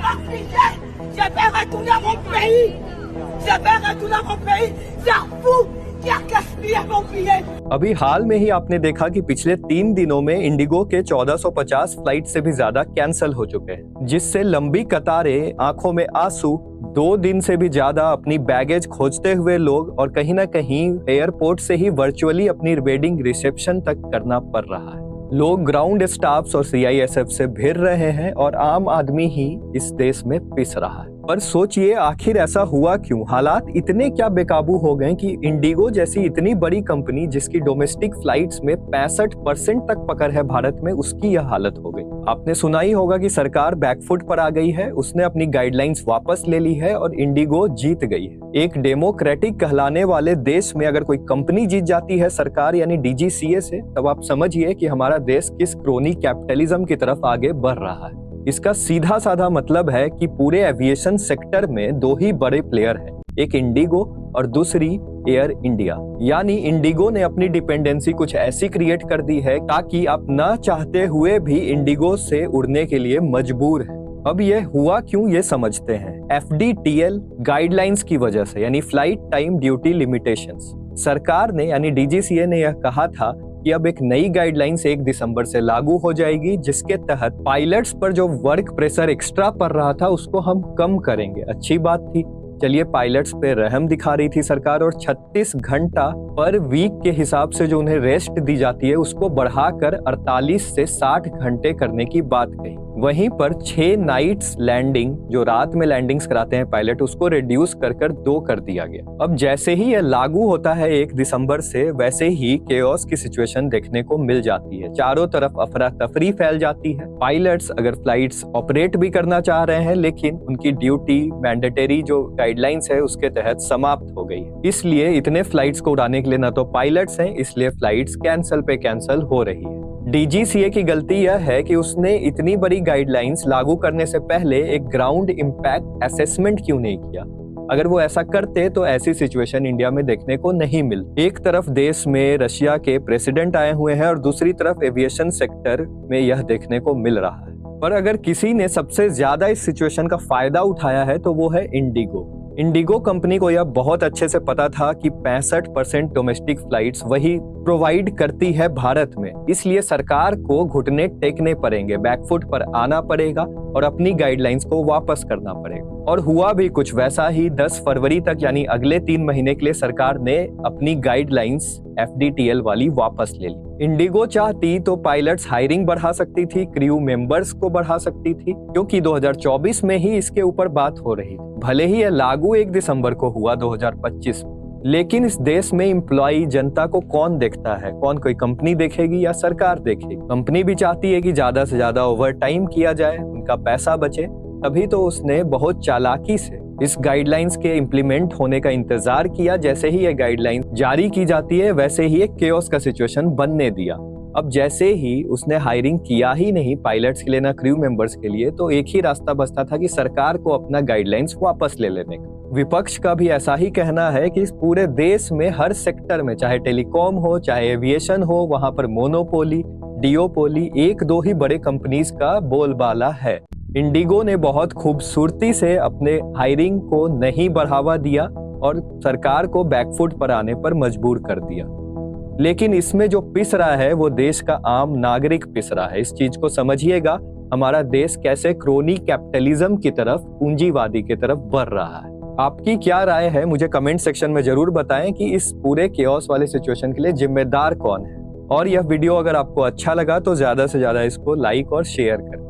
Africain, je vais retourner à mon pays. Je vais retourner à mon pays. C'est vous qui a gaspillé mon billet. अभी हाल में ही आपने देखा कि पिछले 3 दिनों में इंडिगो के 1450 फ्लाइट से भी ज्यादा कैंसिल हो चुके हैं, जिससे लंबी कतारें, आंखों में आंसू, 2 दिन से भी ज्यादा अपनी बैगेज खोजते हुए लोग और कहीं ना कहीं एयरपोर्ट से ही वर्चुअली अपनी वेडिंग रिसेप्शन तक करना पड़ रहा है। लोग ग्राउंड स्टाफ्स और सीआईएसएफ से भिड़ रहे हैं और आम आदमी ही इस देश में पिस रहा है। पर सोचिए आखिर ऐसा हुआ क्यों? हालात इतने क्या बेकाबू हो गए कि इंडिगो जैसी इतनी बड़ी कंपनी जिसकी डोमेस्टिक फ्लाइट्स में 65% तक पकड़ है भारत में, उसकी यह हालत हो गई। आपने सुना ही होगा कि सरकार बैकफुट पर आ गई है, उसने अपनी गाइडलाइंस वापस ले ली है और इंडिगो जीत गई है। एक डेमोक्रेटिक कहलाने वाले देश में अगर कोई कंपनी जीत जाती है सरकार यानी डीजीसीए से, तब आप समझिए कि हमारा देश किस क्रोनी कैपिटलिज्म की तरफ आगे बढ़ रहा है। इसका सीधा साधा मतलब है कि पूरे एविएशन सेक्टर में 2 ही बड़े प्लेयर हैं, एक इंडिगो और दूसरी एयर इंडिया। यानी इंडिगो ने अपनी डिपेंडेंसी कुछ ऐसी क्रिएट कर दी है ताकि आप ना चाहते हुए भी इंडिगो से उड़ने के लिए मजबूर हैं। अब ये हुआ क्यों, ये समझते हैं। FDTL गाइडलाइंस की वजह से, यानी फ्लाइट टाइम ड्यूटी लिमिटेशंस, सरकार ने यानी डीजीसीए ने यह कहा था कि अब एक नई गाइडलाइंस 1 दिसंबर से लागू हो जाएगी, जिसके तहत पायलट्स पर जो वर्क प्रेशर एक्स्ट्रा पड़ रहा था उसको हम कम करेंगे। अच्छी बात थी, चलिए पायलट्स पे रहम दिखा रही थी सरकार और 36 घंटा पर वीक के हिसाब से जो उन्हें रेस्ट दी जाती है उसको बढ़ाकर 48 से 60 घंटे करने की बात कही। वहीं पर 6 नाइट्स लैंडिंग, जो रात में लैंडिंग्स कराते हैं पायलट, उसको रिड्यूस कर 2 कर दिया गया। अब जैसे ही यह लागू होता है 1 दिसंबर से, वैसे ही केओस की सिचुएशन देखने को मिल जाती है। चारों तरफ अफरा तफरी फैल जाती है। पायलट्स अगर फ्लाइट्स ऑपरेट भी करना चाह रहे हैं, लेकिन उनकी ड्यूटी मैंडेटरी जो गाइडलाइंस है उसके तहत समाप्त हो गई है। इसलिए इतने फ्लाइट्स को उड़ाने के लिए ना तो पायलट्स हैं, इसलिए फ्लाइट्स कैंसिल पे कैंसिल हो रही है। डीजीसीए की गलती यह है कि उसने इतनी बड़ी गाइडलाइंस लागू करने से पहले एक ग्राउंड इंपैक्ट असेसमेंट क्यों नहीं किया। अगर वो ऐसा करते तो ऐसी सिचुएशन इंडिया में देखने को नहीं मिलती। एक तरफ देश में रशिया के प्रेसिडेंट आए हुए हैं और दूसरी तरफ एविएशन सेक्टर में यह देखने को मिल रहा है। पर अगर किसी ने सबसे ज्यादा इस सिचुएशन का फायदा उठाया है तो वो है इंडिगो। इंडिगो कंपनी को यह बहुत अच्छे से पता था कि 65% डोमेस्टिक फ्लाइट्स वही प्रोवाइड करती है भारत में, इसलिए सरकार को घुटने टेकने पड़ेंगे, बैकफुट पर आना पड़ेगा और अपनी गाइडलाइंस को वापस करना पड़ेगा। और हुआ भी कुछ वैसा ही। 10 फरवरी तक यानी अगले 3 महीने के लिए सरकार ने अपनी गाइडलाइंस FDTL वाली वापस ले ली। इंडिगो चाहती तो पायलट्स हायरिंग बढ़ा सकती थी, क्रू मेंबर्स को बढ़ा सकती थी, क्योंकि 2024 में ही इसके ऊपर बात हो रही थी। भले ही यह लागू 1 दिसंबर को हुआ 2025 में, लेकिन इस देश में एम्प्लॉई जनता को कौन देखता है? कौन, कोई कंपनी देखेगी या सरकार देखेगी? कंपनी भी चाहती है कि ज्यादा से ज्यादा ओवर टाइम किया जाए, उनका पैसा बचे, तभी तो उसने बहुत चालाकी से इस गाइडलाइंस के इम्प्लीमेंट होने का इंतजार किया। जैसे ही ये गाइडलाइंस जारी की जाती है वैसे ही एक केओस का सिचुएशन बनने दिया। अब जैसे ही उसने हायरिंग किया ही नहीं पायलट्स के लिए ना क्रू मेंबर्स के लिए, तो एक ही रास्ता बचता था कि सरकार को अपना गाइडलाइंस वापस ले लेने का। विपक्ष का भी ऐसा ही कहना है कि इस पूरे देश में हर सेक्टर में, चाहे टेलीकॉम हो चाहे एविएशन हो, वहां पर मोनोपोली, डिओपोली, 1-2 ही बड़े कंपनीज का बोलबाला है। इंडिगो ने बहुत खूबसूरती से अपने हायरिंग को नहीं बढ़ावा दिया और सरकार को बैकफुट पर आने पर मजबूर कर दिया। लेकिन इसमें जो पिस रहा है वो देश का आम नागरिक पिस रहा है। इस चीज को समझिएगा, हमारा देश कैसे क्रोनी कैपिटलिज्म की तरफ, पूंजीवादी की तरफ बढ़ रहा है। आपकी क्या राय है मुझे कमेंट सेक्शन में जरूर बताएं कि इस पूरे केओस वाले सिचुएशन के लिए जिम्मेदार कौन है। और यह वीडियो अगर आपको अच्छा लगा तो ज्यादा से ज्यादा इसको लाइक और शेयर करें।